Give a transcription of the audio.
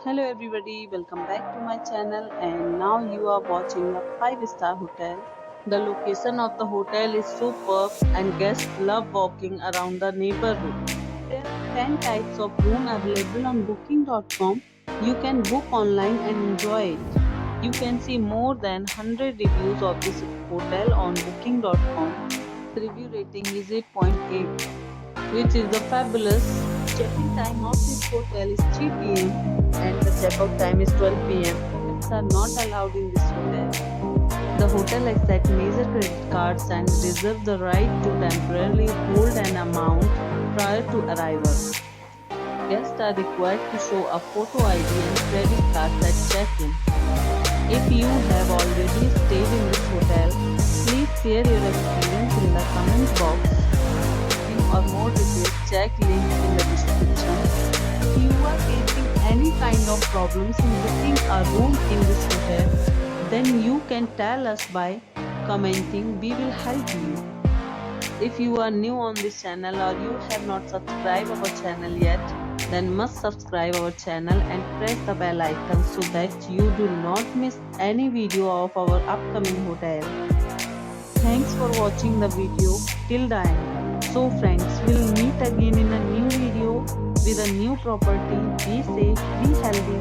Hello everybody, welcome back to my channel and now you are watching a 5-star hotel. The location of the hotel is superb and guests love walking around the neighborhood. There are 10 types of room available on booking.com. You can book online and enjoy it. You can see more than 100 reviews of this hotel on booking.com. The review rating is 8.8, which is the fabulous. Check-in time of this hotel is 3 p.m. and the checkout time is 12 p.m. Pets are not allowed in this hotel. The hotel accepts major credit cards and reserves the right to temporarily hold an amount prior to arrival. Guests are required to show a photo ID and credit cards at check-in. If you have already stayed in this hotel, please share your experience in the comment box. Or more details, check link in the description. If you are facing any kind of problems in booking a room in this hotel, then you can tell us by commenting. We will help you. If you are new on this channel or you have not subscribed our channel yet, then must subscribe our channel and press the bell icon so that you do not miss any video of our upcoming hotel. Thanks for watching the video till the end. So friends, we'll meet again in a new video with a new property. Be safe, be healthy.